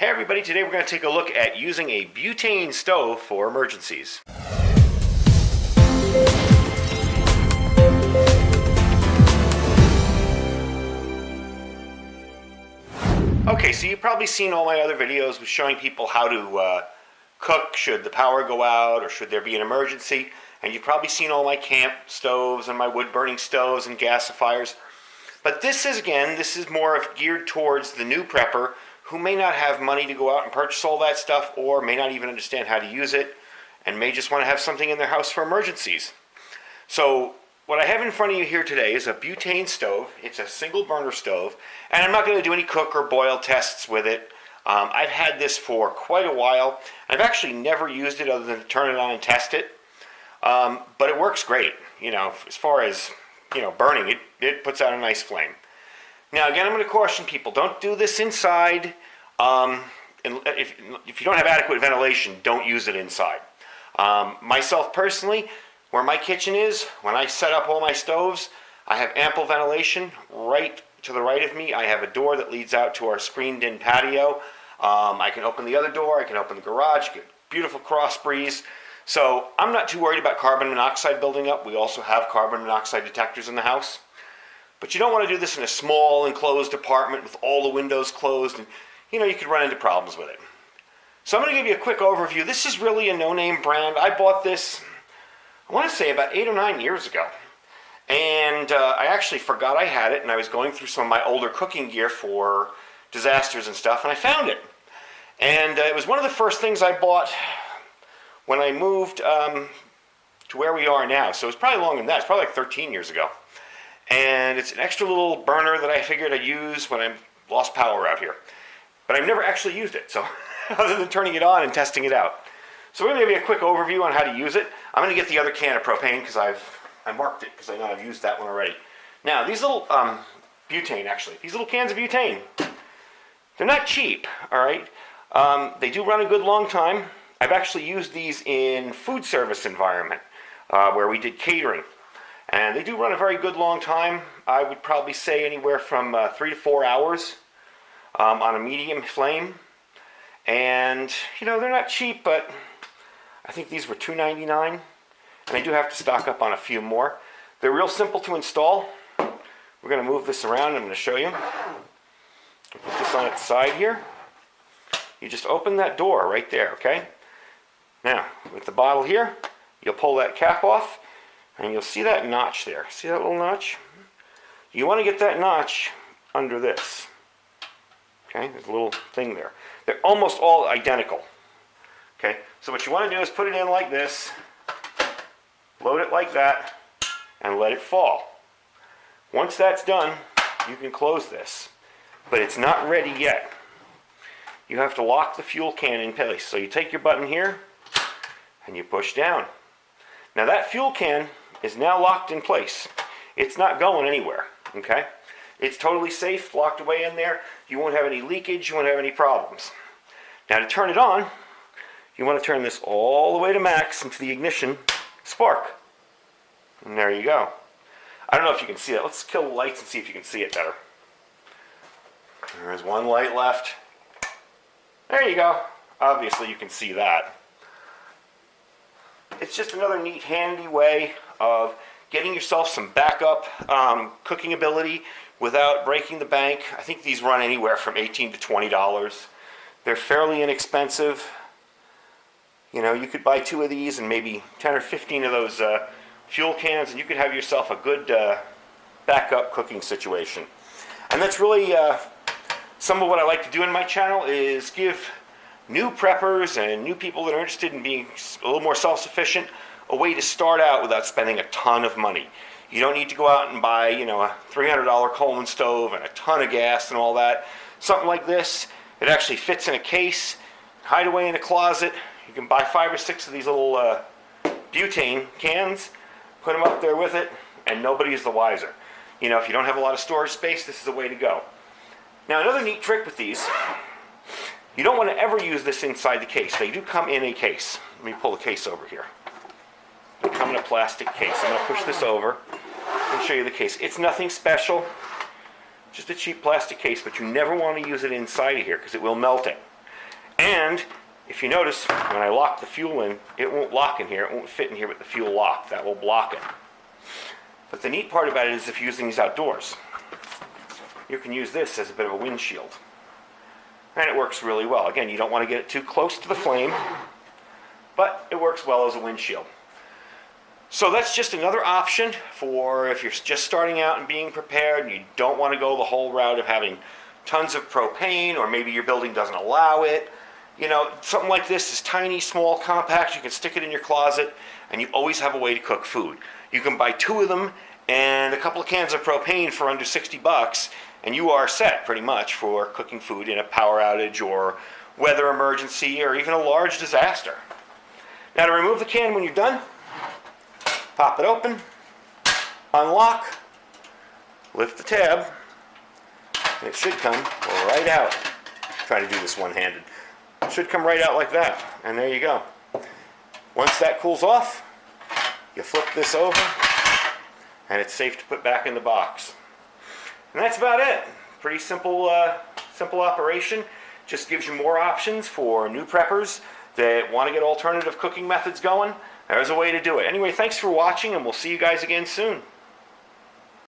Hey everybody, today we're going to take a look at using a butane stove for emergencies. Okay, so you've probably seen all my other videos with showing people how to cook should the power go out or should there be an emergency. And you've probably seen all my camp stoves and my wood-burning stoves and gasifiers. But this is more geared towards the new prepper who may not have money to go out and purchase all that stuff or may not even understand how to use it and may just want to have something in their house for emergencies. So what I have in front of you here today is a butane stove. It's a single burner stove, and I'm not going to do any cook or boil tests with it. I've had this for quite a while. I've actually never used it other than to turn it on and test it. But it works great, as far as, burning it puts out a nice flame. Now, again, I'm going to caution people, don't do this inside. And if you don't have adequate ventilation, don't use it inside. Myself personally, where my kitchen is, when I set up all my stoves, I have ample ventilation. Right to the right of me, I have a door that leads out to our screened-in patio. I can open the other door, I can open the garage, get beautiful cross breeze. So I'm not too worried about carbon monoxide building up. We also have carbon monoxide detectors in the house. But you don't want to do this in a small enclosed apartment with all the windows closed, and you could run into problems with it. So I'm going to give you a quick overview. This is really a no-name brand. I bought this, I want to say about 8 or 9 years ago. And I actually forgot I had it, and I was going through some of my older cooking gear for disasters and stuff, and I found it. And it was one of the first things I bought when I moved to where we are now. So it's probably longer than that. It's probably like 13 years ago. And it's an extra little burner that I figured I'd use when I lost power out here. But I've never actually used it, so other than turning it on and testing it out. So we're going to give you a quick overview on how to use it. I'm going to get the other can of propane because I marked it because I know I've used that one already. Now, these little butane, actually, these little cans of butane, they're not cheap, all right? They do run a good long time. I've actually used these in food service environment where we did catering. And they do run a very good long time. I would probably say anywhere from 3 to 4 hours on a medium flame. And, they're not cheap, but I think these were $2.99. And I do have to stock up on a few more. They're real simple to install. We're going to move this around. I'm going to show you. Put this on its side here. You just open that door right there, okay? Now, with the bottle here, you'll pull that cap off. And you'll see that notch there. See that little notch? You want to get that notch under this. Okay, there's a little thing there. They're almost all identical. Okay, so what you want to do is put it in like this, load it like that, and let it fall. Once that's done, you can close this. But it's not ready yet. You have to lock the fuel can in place. So you take your button here, and you push down. Now that fuel can is now locked in place. It's not going anywhere, okay? It's totally safe, locked away in there. You won't have any leakage, you won't have any problems. Now to turn it on, you want to turn this all the way to max into the ignition spark. And there you go. I don't know if you can see that. Let's kill the lights and see if you can see it better. There's one light left. There you go. Obviously you can see that. It's just another neat, handy way of getting yourself some backup cooking ability without breaking the bank. I think these run anywhere from $18 to $20. They're fairly inexpensive. You could buy 2 of these and maybe 10 or 15 of those fuel cans, and you could have yourself a good backup cooking situation. And that's really some of what I like to do in my channel is give new preppers and new people that are interested in being a little more self-sufficient a way to start out without spending a ton of money. You don't need to go out and buy, a $300 Coleman stove and a ton of gas and all that. Something like this, it actually fits in a case, hide away in a closet. You can buy 5 or 6 of these little butane cans, put them up there with it, and nobody is the wiser. If you don't have a lot of storage space, this is the way to go. Now, another neat trick with these, you don't want to ever use this inside the case. They do come in a case. Let me pull the case over here. They come in a plastic case. I'm going to push this over and show you the case. It's nothing special, just a cheap plastic case, but you never want to use it inside of here because it will melt it. And if you notice, when I lock the fuel in, it won't lock in here. It won't fit in here with the fuel lock. That will block it. But the neat part about it is if you're using these outdoors, you can use this as a bit of a windshield. And it works really well. Again, you don't want to get it too close to the flame, but it works well as a windshield. So that's just another option for if you're just starting out and being prepared and you don't want to go the whole route of having tons of propane, or maybe your building doesn't allow it. You know, something like this is tiny, small, compact. You can stick it in your closet and you always have a way to cook food. You can buy 2 of them and a couple of cans of propane for under $60, and you are set pretty much for cooking food in a power outage or weather emergency or even a large disaster. Now, to remove the can when you're done, pop it open, unlock, lift the tab, and it should come right out. Try to do this one-handed. It should come right out like that, and there you go. Once that cools off, you flip this over, and it's safe to put back in the box. And that's about it. Pretty simple, simple operation. Just gives you more options for new preppers that want to get alternative cooking methods going. There's a way to do it. Anyway, thanks for watching, and we'll see you guys again soon.